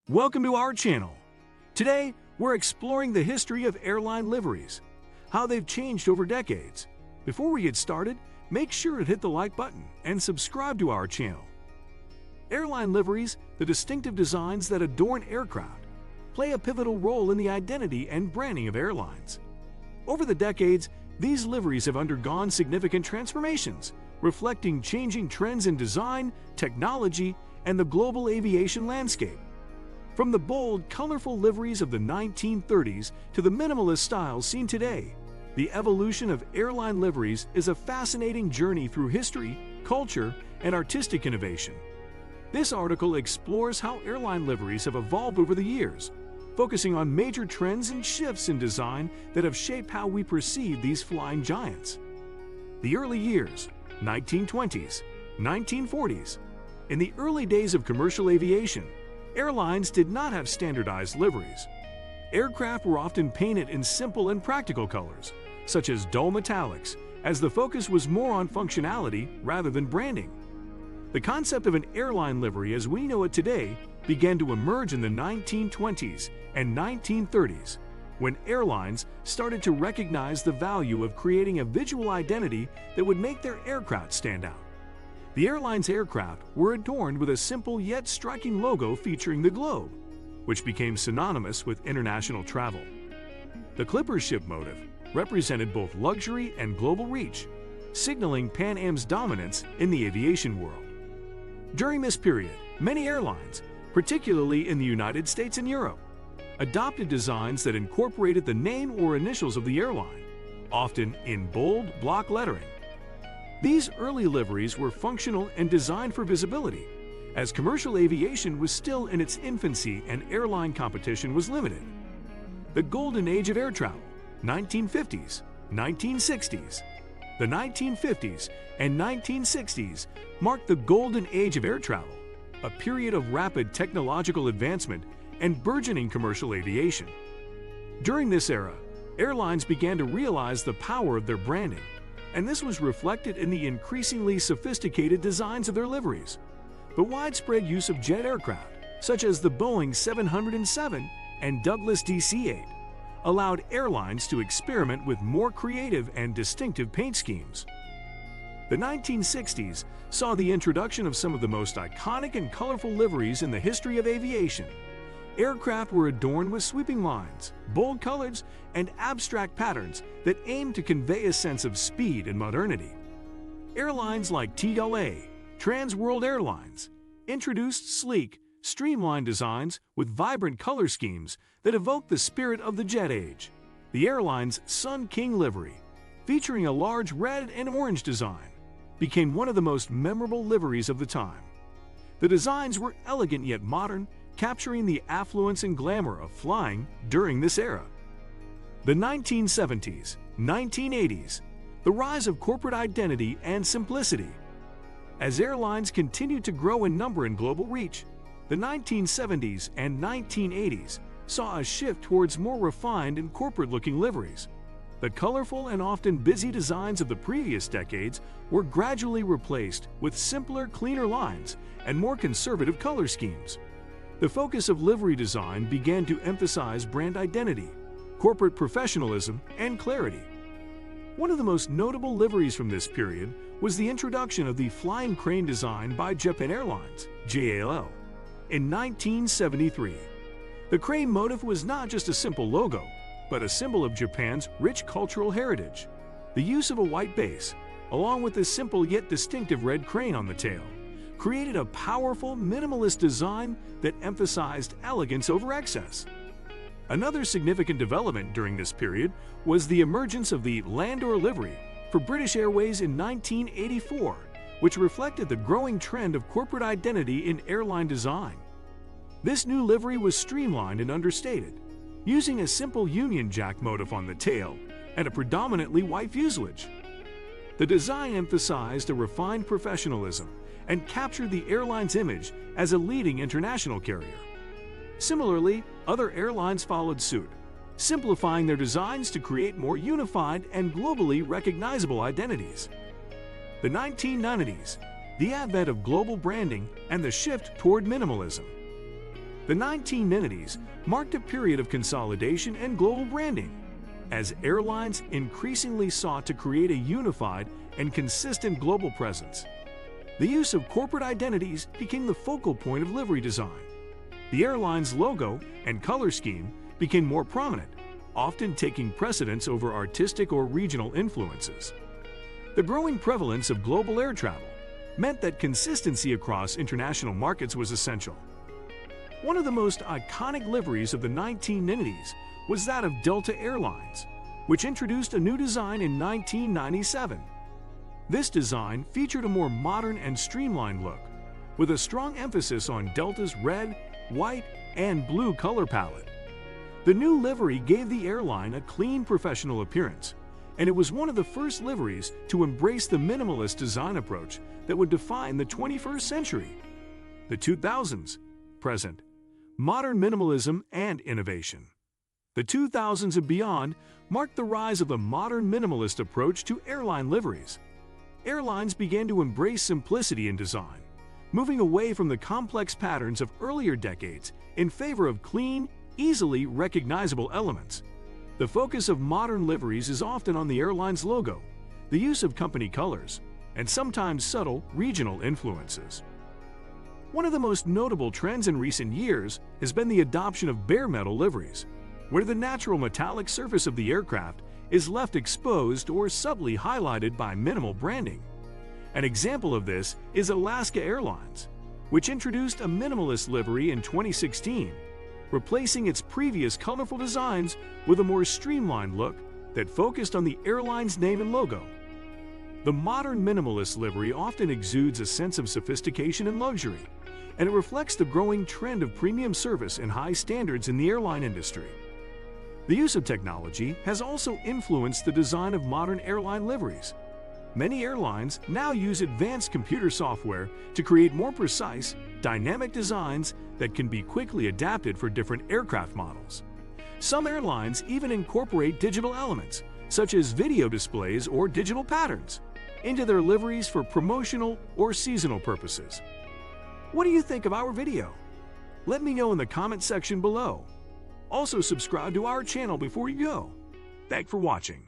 Welcome to our channel. Today, we're exploring the history of airline liveries, how they've changed over decades. Before we get started, make sure to hit the like button and subscribe to our channel. Airline liveries, the distinctive designs that adorn aircraft, play a pivotal role in the identity and branding of airlines. Over the decades, these liveries have undergone significant transformations, reflecting changing trends in design, technology, and the global aviation landscape. From the bold, colorful liveries of the 1930s to the minimalist styles seen today, the evolution of airline liveries is a fascinating journey through history, culture, and artistic innovation. This article explores how airline liveries have evolved over the years, focusing on major trends and shifts in design that have shaped how we perceive these flying giants. The early years, 1920s, 1940s. In the early days of commercial aviation, airlines did not have standardized liveries. Aircraft were often painted in simple and practical colors, such as dull metallics, as the focus was more on functionality rather than branding. The concept of an airline livery as we know it today began to emerge in the 1920s and 1930s, when airlines started to recognize the value of creating a visual identity that would make their aircraft stand out. The airline's aircraft were adorned with a simple yet striking logo featuring the globe, which became synonymous with international travel. The Clipper ship motif represented both luxury and global reach, signaling Pan Am's dominance in the aviation world. During this period, many airlines, particularly in the United States and Europe, adopted designs that incorporated the name or initials of the airline, often in bold block lettering. These early liveries were functional and designed for visibility, as commercial aviation was still in its infancy and airline competition was limited. The golden age of air travel, 1950s, 1960s. The 1950s and 1960s marked the golden age of air travel, a period of rapid technological advancement and burgeoning commercial aviation. During this era, airlines began to realize the power of their branding, and this was reflected in the increasingly sophisticated designs of their liveries. The widespread use of jet aircraft, such as the Boeing 707 and Douglas DC-8, allowed airlines to experiment with more creative and distinctive paint schemes. The 1960s saw the introduction of some of the most iconic and colorful liveries in the history of aviation. Aircraft were adorned with sweeping lines, bold colors, and abstract patterns that aimed to convey a sense of speed and modernity. Airlines like TLA, Trans World Airlines, introduced sleek, streamlined designs with vibrant color schemes that evoked the spirit of the jet age. The airline's Sun King livery, featuring a large red and orange design, became one of the most memorable liveries of the time. The designs were elegant yet modern, capturing the affluence and glamour of flying during this era. The 1970s, 1980s, the rise of corporate identity and simplicity. As airlines continued to grow in number and global reach, the 1970s and 1980s saw a shift towards more refined and corporate-looking liveries. The colorful and often busy designs of the previous decades were gradually replaced with simpler, cleaner lines and more conservative color schemes. The focus of livery design began to emphasize brand identity, corporate professionalism, and clarity. One of the most notable liveries from this period was the introduction of the flying crane design by Japan Airlines, JAL, in 1973. The crane motif was not just a simple logo, but a symbol of Japan's rich cultural heritage. The use of a white base, along with a simple yet distinctive red crane on the tail, created a powerful, minimalist design that emphasized elegance over excess. Another significant development during this period was the emergence of the Landor livery for British Airways in 1984, which reflected the growing trend of corporate identity in airline design. This new livery was streamlined and understated, using a simple Union Jack motif on the tail and a predominantly white fuselage. The design emphasized a refined professionalism and captured the airline's image as a leading international carrier. Similarly, other airlines followed suit, simplifying their designs to create more unified and globally recognizable identities. The 1990s, the advent of global branding and the shift toward minimalism. The 1990s marked a period of consolidation and global branding, as airlines increasingly sought to create a unified and consistent global presence. The use of corporate identities became the focal point of livery design. The airline's logo and color scheme became more prominent, often taking precedence over artistic or regional influences. The growing prevalence of global air travel meant that consistency across international markets was essential. One of the most iconic liveries of the 1990s was that of Delta Airlines, which introduced a new design in 1997. This design featured a more modern and streamlined look, with a strong emphasis on Delta's red, white, and blue color palette. The new livery gave the airline a clean, professional appearance, and it was one of the first liveries to embrace the minimalist design approach that would define the 21st century. The 2000s, present, modern minimalism and innovation. The 2000s and beyond marked the rise of the modern minimalist approach to airline liveries. Airlines began to embrace simplicity in design, moving away from the complex patterns of earlier decades in favor of clean, easily recognizable elements. The focus of modern liveries is often on the airline's logo, the use of company colors, and sometimes subtle regional influences. One of the most notable trends in recent years has been the adoption of bare metal liveries, where the natural metallic surface of the aircraft is left exposed or subtly highlighted by minimal branding. An example of this is Alaska Airlines, which introduced a minimalist livery in 2016, replacing its previous colorful designs with a more streamlined look that focused on the airline's name and logo. The modern minimalist livery often exudes a sense of sophistication and luxury, and it reflects the growing trend of premium service and high standards in the airline industry. The use of technology has also influenced the design of modern airline liveries. Many airlines now use advanced computer software to create more precise, dynamic designs that can be quickly adapted for different aircraft models. Some airlines even incorporate digital elements, such as video displays or digital patterns, into their liveries for promotional or seasonal purposes. What do you think of our video? Let me know in the comment section below. Also, subscribe to our channel before you go. Thanks for watching.